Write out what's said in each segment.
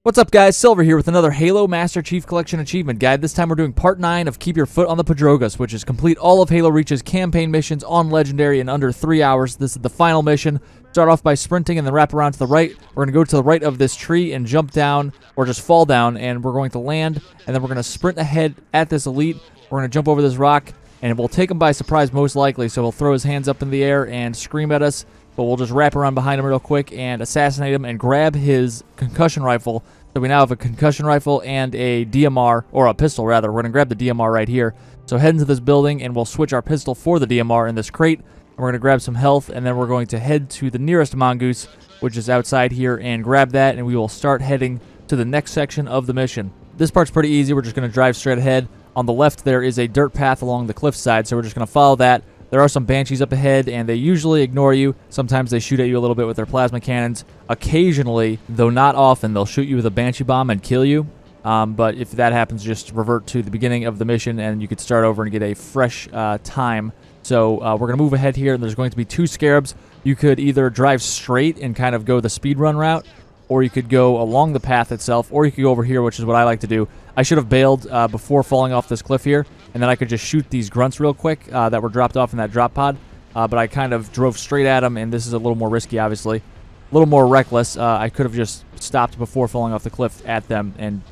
What's up, guys? Silver here with another Halo Master Chief Collection Achievement Guide. This time we're doing Part 9 of Keep Your Foot on the Pedrogas, which is complete all of Halo Reach's campaign missions on Legendary in under 3 hours. This is the final mission. Start off by sprinting and then wrap around to the right. We're going to go to the right of this tree and jump down, or just fall down, and we're going to land, and then we're going to sprint ahead at this elite. We're going to jump over this rock, and it will take him by surprise most likely, so he'll throw his hands up in the air and scream at us, but we'll just wrap around behind him real quick and assassinate him and grab his concussion rifle. So we now have a concussion rifle and a DMR, or a pistol rather. We're going to grab the DMR right here. So head into this building and we'll switch our pistol for the DMR in this crate. And we're going to grab some health, and then we're going to head to the nearest mongoose, which is outside here, and grab that, and we will start heading to the next section of the mission. This part's pretty easy. We're just going to drive straight ahead. On the left there is a dirt path along the cliffside, so we're just going to follow that. There are some banshees up ahead, and they usually ignore you. Sometimes they shoot at you a little bit with their plasma cannons. Occasionally, though not often, they'll shoot you with a banshee bomb and kill you. But if that happens, just revert to the beginning of the mission, and you could start over and get a fresh time. So we're going to move ahead here, and there's going to be 2 scarabs. You could either drive straight and kind of go the speedrun route, or you could go along the path itself, or you could go over here, which is what I like to do. I should have bailed before falling off this cliff here, and then I could just shoot these grunts real quick that were dropped off in that drop pod. But I kind of drove straight at them, and this is a little more risky, obviously. A little more reckless. I could have just stopped before falling off the cliff at them and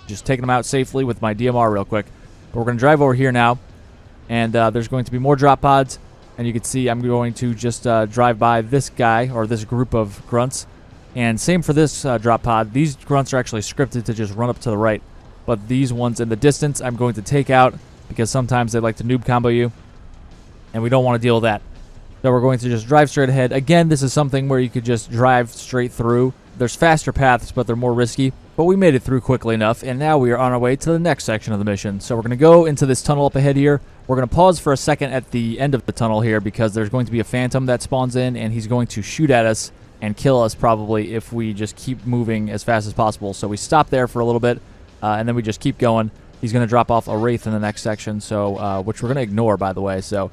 just taken them out safely with my DMR real quick. But we're going to drive over here now, and there's going to be more drop pods. And you can see I'm going to just drive by this guy, or this group of grunts. And same for this drop pod. These grunts are actually scripted to just run up to the right. But these ones in the distance I'm going to take out, because sometimes they like to noob combo you, and we don't want to deal with that. So we're going to just drive straight ahead. Again, this is something where you could just drive straight through. There's faster paths, but they're more risky. But we made it through quickly enough, and now we are on our way to the next section of the mission. So we're going to go into this tunnel up ahead here. We're going to pause for a second at the end of the tunnel here, because there's going to be a phantom that spawns in, and he's going to shoot at us and kill us probably if we just keep moving as fast as possible. So we stop there for a little bit, and then we just keep going. He's going to drop off a wraith in the next section, so which we're going to ignore, by the way. So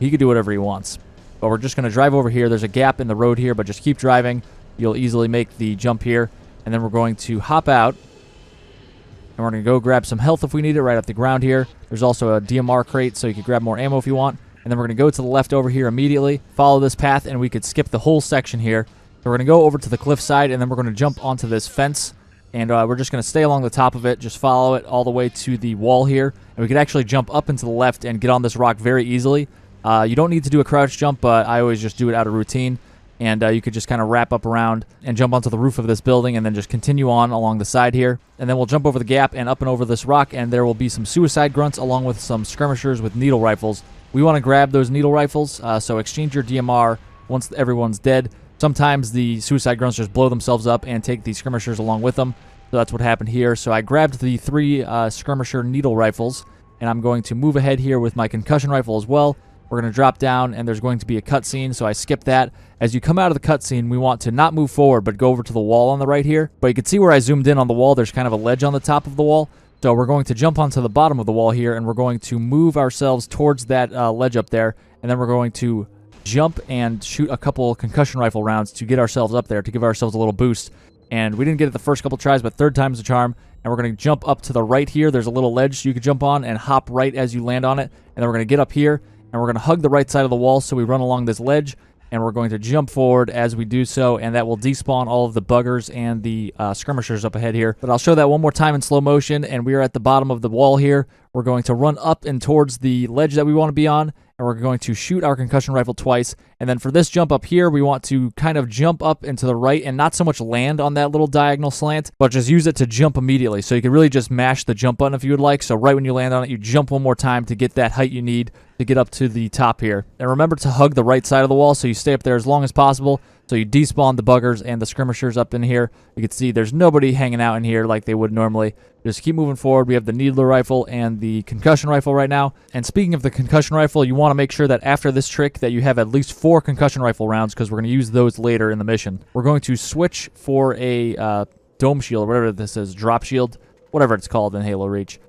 he could do whatever he wants. But we're just going to drive over here. There's a gap in the road here, but just keep driving. You'll easily make the jump here. And then we're going to hop out, and we're going to go grab some health if we need it right off the ground here. There's also a DMR crate, so you can grab more ammo if you want. And then we're going to go to the left over here immediately, follow this path, and we could skip the whole section here. So we're going to go over to the cliffside, and then we're going to jump onto this fence. And we're just going to stay along the top of it, just follow it all the way to the wall here. And we could actually jump up into the left and get on this rock very easily. You don't need to do a crouch jump, but I always just do it out of routine. And you could just kind of wrap up around and jump onto the roof of this building and then just continue on along the side here. And then we'll jump over the gap and up and over this rock, and there will be some suicide grunts along with some skirmishers with needle rifles. We want to grab those needle rifles, so exchange your DMR once everyone's dead. Sometimes the suicide grunts just blow themselves up and take the skirmishers along with them. So that's what happened here. So I grabbed the 3 skirmisher needle rifles, and I'm going to move ahead here with my concussion rifle as well. We're going to drop down, and there's going to be a cutscene, so I skipped that. As you come out of the cutscene, we want to not move forward, but go over to the wall on the right here. But you can see where I zoomed in on the wall, there's kind of a ledge on the top of the wall. So we're going to jump onto the bottom of the wall here, and we're going to move ourselves towards that ledge up there, and then we're going to jump and shoot a couple concussion rifle rounds to get ourselves up there, to give ourselves a little boost. And we didn't get it the first couple tries, but third time's the charm. And we're going to jump up to the right here. There's a little ledge you could jump on and hop right as you land on it. And then we're going to get up here, and we're going to hug the right side of the wall, so we run along this ledge. And we're going to jump forward as we do so, and that will despawn all of the buggers and the skirmishers up ahead here. But I'll show that one more time in slow motion, and we are at the bottom of the wall here. We're going to run up and towards the ledge that we want to be on, and we're going to shoot our concussion rifle twice. And then for this jump up here, we want to kind of jump up and to the right and not so much land on that little diagonal slant, but just use it to jump immediately. So you can really just mash the jump button if you would like. So right when you land on it, you jump one more time to get that height you need to get up to the top here. And remember to hug the right side of the wall so you stay up there as long as possible. So you despawn the buggers and the skirmishers up in here. You can see there's nobody hanging out in here like they would normally. Just keep moving forward. We have the needler rifle and the concussion rifle right now. And speaking of the concussion rifle, you want to make sure that after this trick that you have at least 4 concussion rifle rounds, because we're going to use those later in the mission. We're going to switch for a dome shield, or whatever this is, drop shield, whatever it's called in Halo Reach.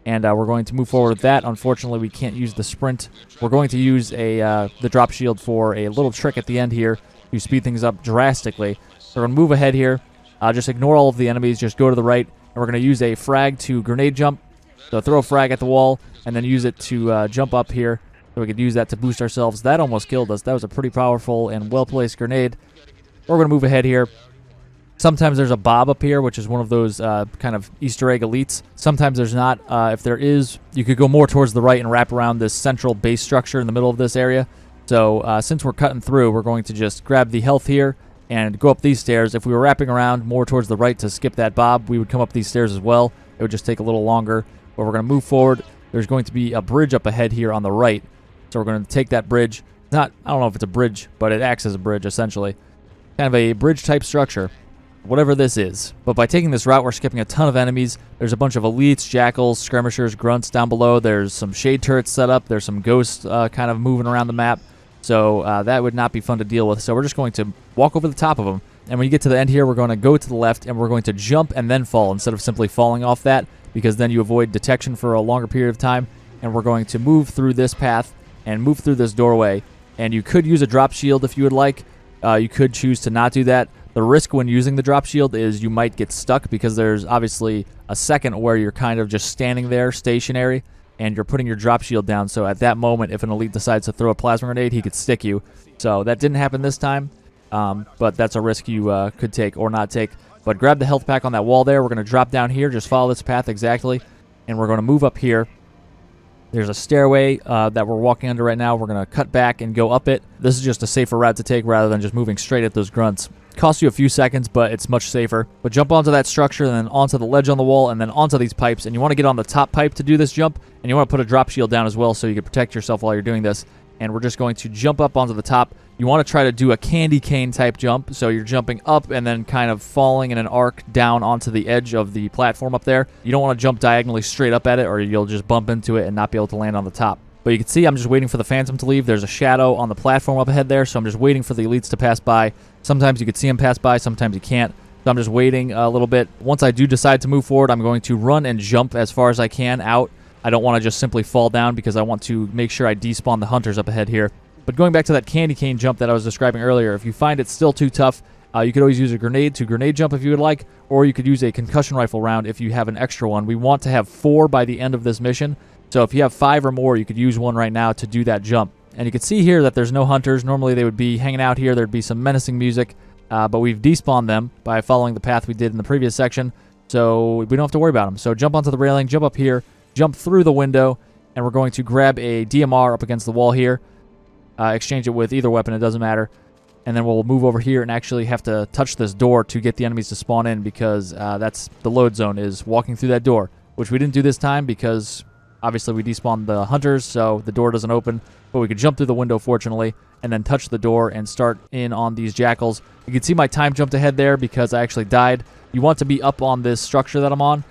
And we're going to move forward with that. Unfortunately, we can't use the sprint. We're going to use the drop shield for a little trick at the end here to speed things up drastically. So we're going to move ahead here. Just ignore all of the enemies. Just go to the right, and we're going to use a frag to grenade jump. So throw a frag at the wall, and then use it to jump up here. So we could use that to boost ourselves. That almost killed us. That was a pretty powerful and well-placed grenade. We're going to move ahead here. Sometimes there's a bob up here, which is one of those kind of Easter egg elites. Sometimes there's not. If there is, you could go more towards the right and wrap around this central base structure in the middle of this area. So since we're cutting through, we're going to just grab the health here and go up these stairs. If we were wrapping around more towards the right to skip that bob, we would come up these stairs as well. It would just take a little longer. But we're going to move forward. There's going to be a bridge up ahead here on the right. So we're going to take that bridge. I don't know if it's a bridge, but it acts as a bridge essentially. Kind of a bridge type structure. Whatever this is. But by taking this route, we're skipping a ton of enemies. There's a bunch of elites, jackals, skirmishers, grunts down below. There's some shade turrets set up. There's some ghosts kind of moving around the map. So that would not be fun to deal with. So we're just going to walk over the top of them. And when you get to the end here, we're going to go to the left, and we're going to jump and then fall instead of simply falling off that, because then you avoid detection for a longer period of time. And we're going to move through this path and move through this doorway. And you could use a drop shield if you would like. You could choose to not do that. The risk when using the drop shield is you might get stuck, because there's obviously a second where you're kind of just standing there stationary and you're putting your drop shield down. So at that moment, if an elite decides to throw a plasma grenade, he could stick you. So that didn't happen this time, but that's a risk you could take or not take. But grab the health pack on that wall there. We're going to drop down here. Just follow this path exactly, and we're going to move up here. There's a stairway that we're walking under right now. We're going to cut back and go up it. This is just a safer route to take rather than just moving straight at those grunts. Costs you a few seconds, but it's much safer. But jump onto that structure, and then onto the ledge on the wall, and then onto these pipes. And you want to get on the top pipe to do this jump, and you want to put a drop shield down as well so you can protect yourself while you're doing this. And we're just going to jump up onto the top. You want to try to do a candy cane type jump, so you're jumping up and then kind of falling in an arc down onto the edge of the platform up there. You don't want to jump diagonally straight up at it, or you'll just bump into it and not be able to land on the top. But you can see I'm just waiting for the phantom to leave. There's a shadow on the platform up ahead there, so I'm just waiting for the elites to pass by. Sometimes you can see them pass by, sometimes you can't. So I'm just waiting a little bit. Once I do decide to move forward, I'm going to run and jump as far as I can out. I don't want to just simply fall down, because I want to make sure I despawn the hunters up ahead here. But going back to that candy cane jump that I was describing earlier, if you find it still too tough, you could always use a grenade to grenade jump if you would like, or you could use a concussion rifle round if you have an extra one. We want to have 4 by the end of this mission, so if you have 5 or more, you could use one right now to do that jump. And you can see here that there's no hunters. Normally they would be hanging out here. There'd be some menacing music, but we've despawned them by following the path we did in the previous section, so we don't have to worry about them. So jump onto the railing, jump up here, jump through the window, and we're going to grab a DMR up against the wall here. Exchange it with either weapon, it doesn't matter. And then we'll move over here and actually have to touch this door to get the enemies to spawn in, because that's the load zone, is walking through that door, which we didn't do this time because obviously we despawned the hunters, so the door doesn't open. But we could jump through the window, fortunately, and then touch the door and start in on these jackals. You can see my time jumped ahead there because I actually died. You want to be up on this structure that I'm on,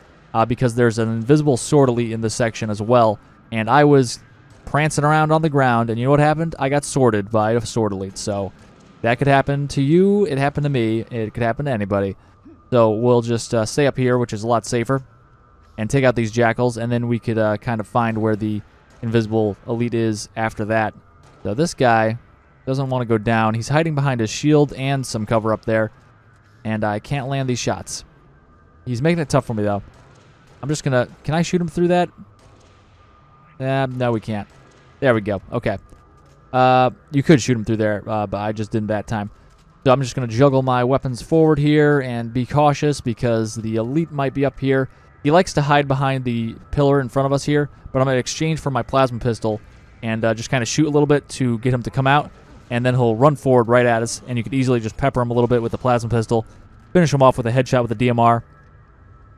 because there's an invisible sword elite in this section as well. And I was prancing around on the ground, and you know what happened? I got sworded by a sword elite. So that could happen to you. It happened to me. It could happen to anybody. So we'll just stay up here, which is a lot safer, and take out these jackals, and then we could kind of find where the invisible elite is after that. So this guy doesn't want to go down. He's hiding behind his shield and some cover up there, and I can't land these shots. He's making it tough for me, though. I'm just going to... Can I shoot him through that? No, we can't. There we go. Okay. You could shoot him through there, but I just didn't that time. So I'm just going to juggle my weapons forward here and be cautious, because the elite might be up here. He likes to hide behind the pillar in front of us here, but I'm going to exchange for my plasma pistol and just kind of shoot a little bit to get him to come out, and then he'll run forward right at us, and you could easily just pepper him a little bit with the plasma pistol, finish him off with a headshot with the DMR.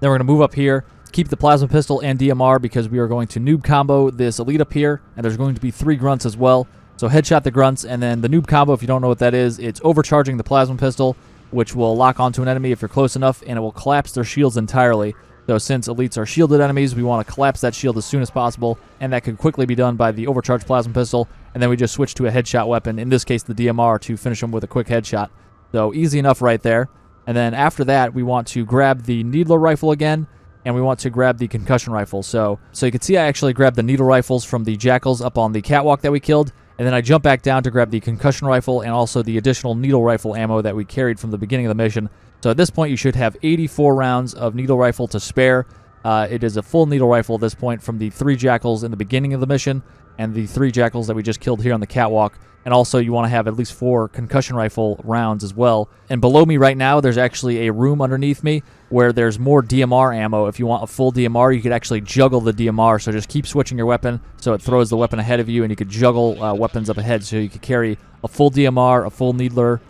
Then we're going to move up here, keep the plasma pistol and DMR, because we are going to noob combo this elite up here, and there's going to be 3 grunts as well. So headshot the grunts, and then the noob combo, if you don't know what that is, it's overcharging the plasma pistol, which will lock onto an enemy if you're close enough, and it will collapse their shields entirely. So since elites are shielded enemies, we want to collapse that shield as soon as possible, and that could quickly be done by the overcharged plasma pistol, and then we just switch to a headshot weapon, in this case the DMR, to finish them with a quick headshot. So easy enough right there. And then after that, we want to grab the needler rifle again, and we want to grab the concussion rifle. So you can see I actually grabbed the needle rifles from the jackals up on the catwalk that we killed, And then I jump back down to grab the concussion rifle and also the additional needle rifle ammo that we carried from the beginning of the mission. So at this point, you should have 84 rounds of needle rifle to spare. It is a full needle rifle at this point from the 3 jackals in the beginning of the mission and the 3 jackals that we just killed here on the catwalk. And also, you want to have at least 4 concussion rifle rounds as well. And below me right now, there's actually a room underneath me where there's more DMR ammo. If you want a full DMR, you could actually juggle the DMR. So just keep switching your weapon so it throws the weapon ahead of you, and you could juggle weapons up ahead. So you could carry a full DMR, a full needler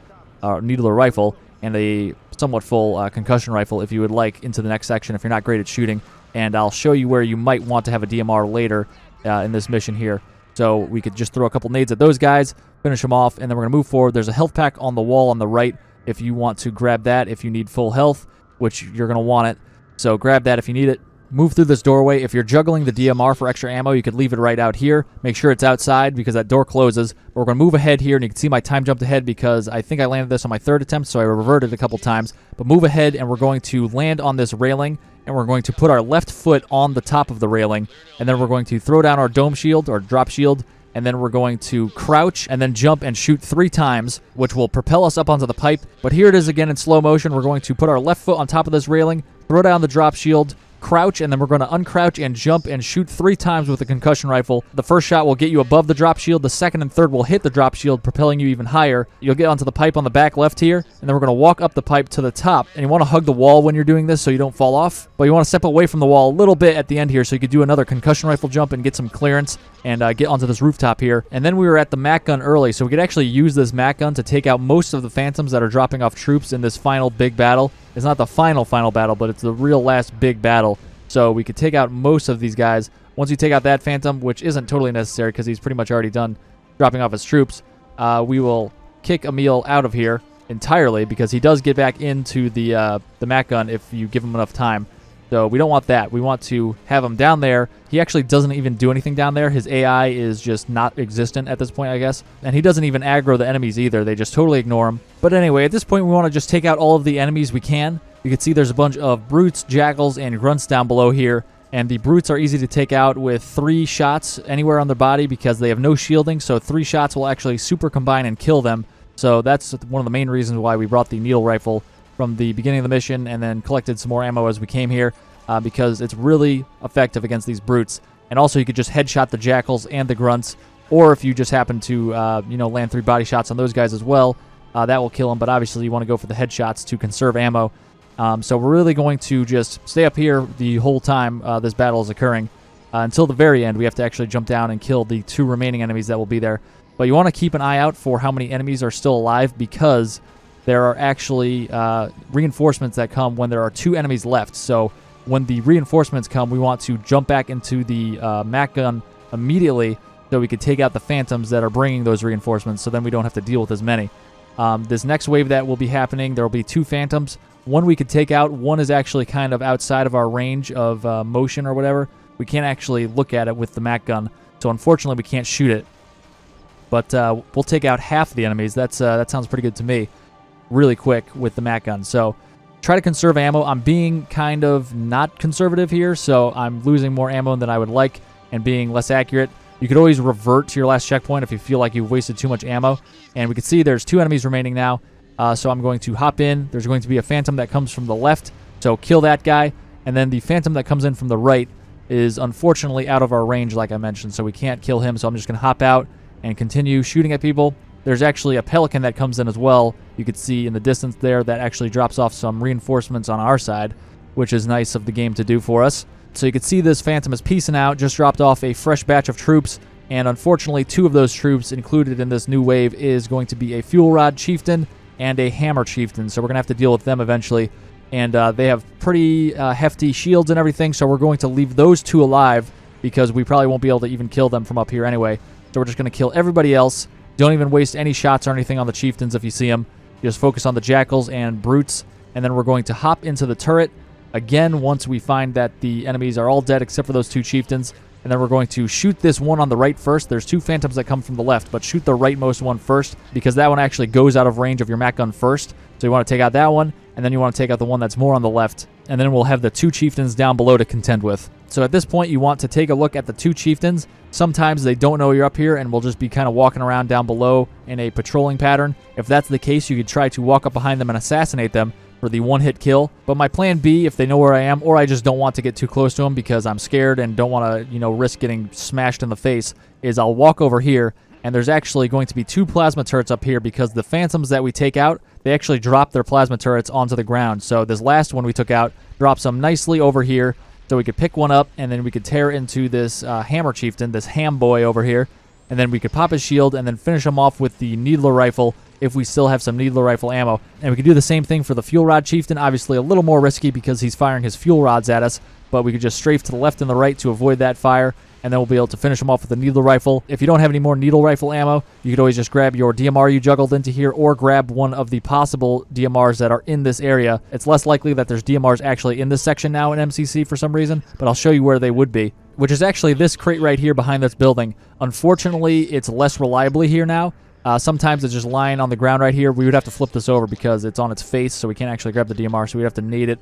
rifle, and a somewhat full concussion rifle if you would like into the next section if you're not great at shooting. And I'll show you where you might want to have a DMR later in this mission here. So we could just throw a couple nades at those guys, finish them off, and then we're going to move forward. There's a health pack on the wall on the right if you want to grab that if you need full health, which you're going to want it. So grab that if you need it. Move through this doorway. If you're juggling the DMR for extra ammo, you could leave it right out here. Make sure it's outside because that door closes. But we're going to move ahead here, and you can see my time jumped ahead because I think I landed this on my 3rd attempt, so I reverted a couple times. But move ahead, and we're going to land on this railing, and we're going to put our left foot on the top of the railing, and then we're going to throw down our dome shield or drop shield, and then we're going to crouch and then jump and shoot 3 times, which will propel us up onto the pipe. But here it is again in slow motion. We're going to put our left foot on top of this railing, throw down the drop shield, crouch, and then we're going to uncrouch and jump and shoot 3 times with the concussion rifle. The first shot will get you above the drop shield. The second and third will hit the drop shield, propelling you even higher. You'll get onto the pipe on the back left here, and then we're going to walk up the pipe to the top. And you want to hug the wall when you're doing this so you don't fall off, but you want to step away from the wall a little bit at the end here so you could do another concussion rifle jump and get some clearance and get onto this rooftop here. And then we were at the MAC gun early, so we could actually use this MAC gun to take out most of the phantoms that are dropping off troops in this final big battle. It's not the final battle, but it's the real last big battle. So we could take out most of these guys. Once you take out that phantom, which isn't totally necessary because he's pretty much already done dropping off his troops, we will kick Emil out of here entirely because he does get back into the MAC gun if you give him enough time. So we don't want that. We want to have him down there. He actually doesn't even do anything down there. His AI is just not existent at this point, I guess. And he doesn't even aggro the enemies either. They just totally ignore him. But anyway, at this point, we want to just take out all of the enemies we can. You can see there's a bunch of brutes, jackals, and grunts down below here. And the brutes are easy to take out with 3 shots anywhere on their body because they have no shielding. So 3 shots will actually super combine and kill them. So that's one of the main reasons why we brought the needle rifle from the beginning of the mission and then collected some more ammo as we came here because it's really effective against these brutes. And also you could just headshot the jackals and the grunts, or if you just happen to land 3 body shots on those guys as well, that will kill them. But obviously you want to go for the headshots to conserve ammo. So we're really going to just stay up here the whole time this battle is occurring. Until the very end, we have to actually jump down and kill the 2 remaining enemies that will be there. But you want to keep an eye out for how many enemies are still alive because there are actually reinforcements that come when there are 2 enemies left. So when the reinforcements come, we want to jump back into the MAC gun immediately so we could take out the phantoms that are bringing those reinforcements so then we don't have to deal with as many. This next wave that will be happening, there will be 2 phantoms. One we could take out. One is actually kind of outside of our range of motion or whatever. We can't actually look at it with the MAC gun, so unfortunately we can't shoot it. But we'll take out half the enemies. That sounds pretty good to me. Really quick with the MAC gun. So try to conserve ammo. I'm being kind of not conservative here, so I'm losing more ammo than I would like and being less accurate. You could always revert to your last checkpoint if you feel like you've wasted too much ammo. And we can see there's 2 enemies remaining now. So I'm going to hop in. There's going to be a phantom that comes from the left, so kill that guy. And then the phantom that comes in from the right is unfortunately out of our range, like I mentioned, so we can't kill him. So I'm just going to hop out and continue shooting at people. There's actually a pelican that comes in as well. You could see in the distance there that actually drops off some reinforcements on our side, which is nice of the game to do for us. So you can see this phantom is peacing out, just dropped off a fresh batch of troops. And unfortunately, 2 of those troops included in this new wave is going to be a fuel rod chieftain and a hammer chieftain, so we're going to have to deal with them eventually. And they have pretty hefty shields and everything, so we're going to leave those 2 alive because we probably won't be able to even kill them from up here anyway. So we're just going to kill everybody else. Don't even waste any shots or anything on the chieftains if you see them. Just focus on the jackals and brutes, and then we're going to hop into the turret again once we find that the enemies are all dead except for those 2 chieftains. And then we're going to shoot this one on the right first. There's 2 phantoms that come from the left, but shoot the rightmost one first because that one actually goes out of range of your MAC gun first. So you want to take out that one. And and then you want to take out the one that's more on the left, and then we'll have the 2 chieftains down below to contend with. So at this point, you want to take a look at the 2 chieftains. Sometimes they don't know you're up here and will just be kind of walking around down below in a patrolling pattern. If that's the case, you could try to walk up behind them and assassinate them for the 1-hit kill. But my plan B, if they know where I am, or I just don't want to get too close to them because I'm scared and don't want to, risk getting smashed in the face, is I'll walk over here, and there's actually going to be 2 plasma turrets up here because the phantoms that we take out, they actually drop their plasma turrets onto the ground. So this last one we took out drops them nicely over here, so we could pick one up, and then we could tear into this hammer chieftain, this ham boy over here, and then we could pop his shield and then finish him off with the needler rifle if we still have some needler rifle ammo. And we could do the same thing for the fuel rod chieftain, obviously a little more risky because he's firing his fuel rods at us, but we could just strafe to the left and the right to avoid that fire, and then we'll be able to finish him off with a needle rifle. If you don't have any more needle rifle ammo, you could always just grab your DMR you juggled into here, or grab one of the possible DMRs that are in this area. It's less likely that there's DMRs actually in this section now in MCC for some reason, but I'll show you where they would be, which is actually this crate right here behind this building. Unfortunately, it's less reliably here now. Sometimes it's just lying on the ground right here. We would have to flip this over because it's on its face, so we can't actually grab the DMR, so we'd have to nade it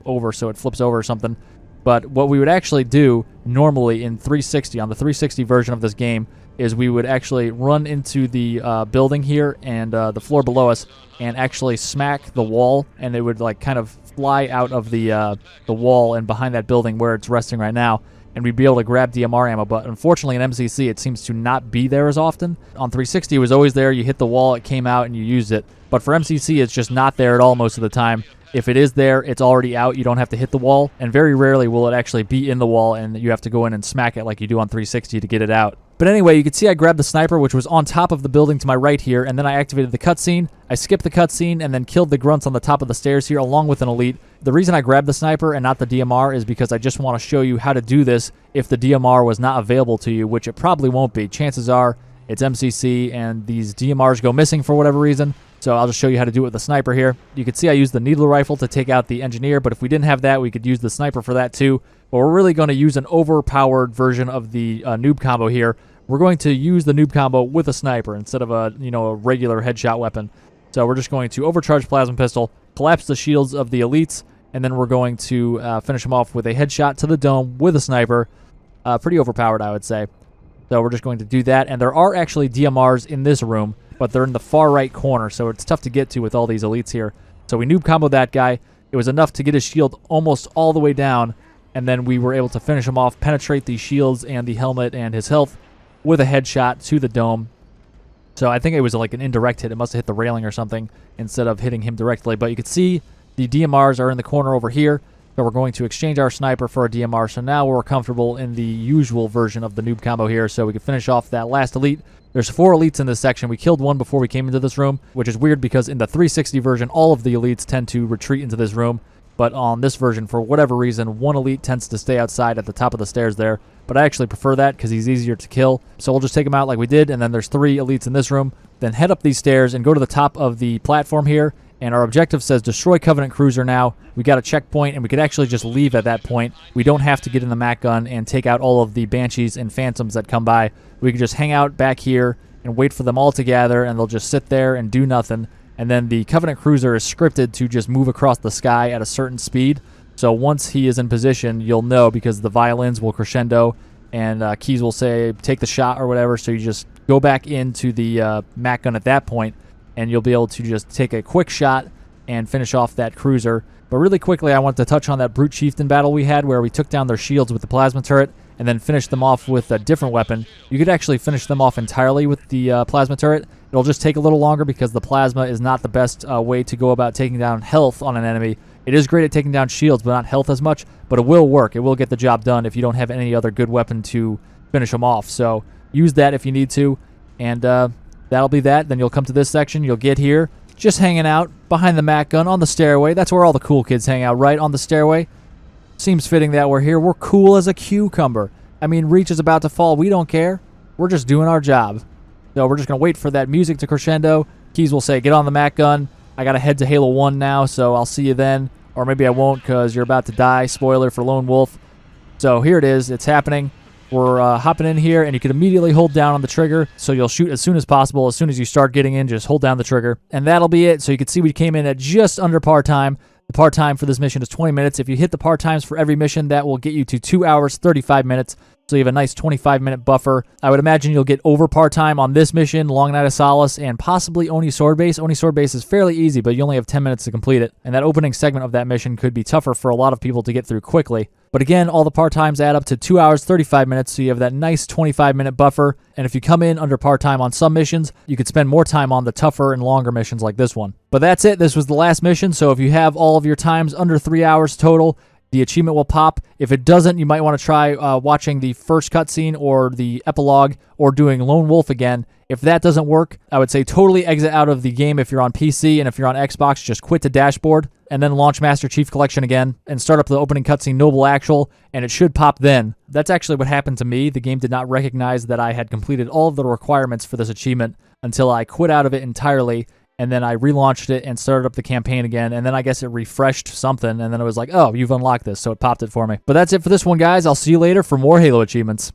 over so it flips over or something. But what we would actually do normally in 360, on the 360 version of this game, is we would actually run into the building here and the floor below us and actually smack the wall, and it would like kind of fly out of the wall and behind that building where it's resting right now, and we'd be able to grab DMR ammo. But unfortunately in MCC it seems to not be there as often. On 360 it was always there. You hit the wall, it came out, and you used it. But for MCC it's just not there at all most of the time. If it is there, it's already out. You don't have to hit the wall, and very rarely will it actually be in the wall and you have to go in and smack it like you do on 360 to get it out. But anyway, you can see I grabbed the sniper, which was on top of the building to my right here, and then I activated the cutscene. I skipped the cutscene and then killed the grunts on the top of the stairs here along with an elite. The reason I grabbed the sniper and not the DMR is because I just want to show you how to do this if the DMR was not available to you, which it probably won't be. Chances are it's MCC and these DMRs go missing for whatever reason. So I'll just show you how to do it with the sniper here. You can see I used the needler rifle to take out the engineer, but if we didn't have that, we could use the sniper for that too. But we're really going to use an overpowered version of the noob combo here. We're going to use the noob combo with a sniper instead of a regular headshot weapon. So we're just going to overcharge plasma pistol, collapse the shields of the elites, and then we're going to finish them off with a headshot to the dome with a sniper. Pretty overpowered, I would say. So we're just going to do that, and there are actually DMRs in this room, but they're in the far right corner, so it's tough to get to with all these elites here. So we noob comboed that guy. It was enough to get his shield almost all the way down, and then we were able to finish him off, penetrate the shields and the helmet and his health with a headshot to the dome. So I think it was like an indirect hit. It must have hit the railing or something instead of hitting him directly. But you can see the DMRs are in the corner over here. So we're going to exchange our sniper for a DMR. So now we're comfortable in the usual version of the noob combo here. So we can finish off that last elite. There's 4 elites in this section. We killed one before we came into this room, which is weird because in the 360 version, all of the elites tend to retreat into this room. But on this version, for whatever reason, one elite tends to stay outside at the top of the stairs there. But I actually prefer that because he's easier to kill. So we'll just take him out like we did, and then there's 3 elites in this room. Then head up these stairs and go to the top of the platform here. And our objective says destroy Covenant Cruiser now. We got a checkpoint, and we could actually just leave at that point. We don't have to get in the Mac gun and take out all of the Banshees and Phantoms that come by. We can just hang out back here and wait for them all to gather, and they'll just sit there and do nothing. And then the Covenant Cruiser is scripted to just move across the sky at a certain speed. So once he is in position, you'll know because the violins will crescendo and keys will say take the shot or whatever. So you just go back into the Mac gun at that point, and you'll be able to just take a quick shot and finish off that cruiser. But really quickly, I want to touch on that Brute Chieftain battle we had where we took down their shields with the plasma turret and then finished them off with a different weapon. You could actually finish them off entirely with the plasma turret. It'll just take a little longer because the plasma is not the best way to go about taking down health on an enemy. It is great at taking down shields, but not health as much. But it will work. It will get the job done if you don't have any other good weapon to finish them off. So use that if you need to. And that'll be that. Then you'll come to this section. You'll get here, just hanging out behind the Mac gun on the stairway. That's where all the cool kids hang out, right on the stairway. Seems fitting that we're here. We're cool as a cucumber. I mean, Reach is about to fall. We don't care. We're just doing our job. So we're just going to wait for that music to crescendo. Keys will say, get on the Mac gun. I got to head to Halo 1 now, so I'll see you then. Or maybe I won't because you're about to die. Spoiler for Lone Wolf. So here it is. It's happening. We're hopping in here, and you can immediately hold down on the trigger, so you'll shoot as soon as possible. As soon as you start getting in, just hold down the trigger, and that'll be it. So you can see we came in at just under par time. The par time for this mission is 20 minutes. If you hit the par times for every mission, that will get you to 2 hours, 35 minutes. So you have a nice 25-minute buffer. I would imagine you'll get over par time on this mission, Long Night of Solace, and possibly Oni Sword Base. Oni Sword Base is fairly easy, but you only have 10 minutes to complete it. And that opening segment of that mission could be tougher for a lot of people to get through quickly. But again, all the par times add up to 2 hours, 35 minutes, so you have that nice 25-minute buffer. And if you come in under par time on some missions, you could spend more time on the tougher and longer missions like this one. But that's it. This was the last mission, so if you have all of your times under 3 hours total, the achievement will pop. If it doesn't, you might want to try watching the first cutscene or the epilogue or doing Lone Wolf again. If that doesn't work, I would say totally exit out of the game if you're on PC, and if you're on Xbox, just quit the dashboard and then launch Master Chief Collection again and start up the opening cutscene Noble Actual, and it should pop then. That's actually what happened to me. The game did not recognize that I had completed all of the requirements for this achievement until I quit out of it entirely. And then I relaunched it and started up the campaign again, and then I guess it refreshed something, and then it was like, oh, you've unlocked this, so it popped it for me. But that's it for this one, guys. I'll see you later for more Halo achievements.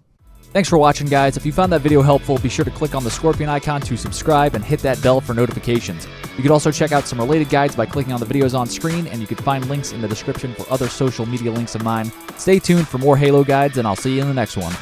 Thanks for watching, guys. If you found that video helpful, be sure to click on the scorpion icon to subscribe and hit that bell for notifications. You could also check out some related guides by clicking on the videos on screen, and you can find links in the description for other social media links of mine. Stay tuned for more Halo guides, and I'll see you in the next one.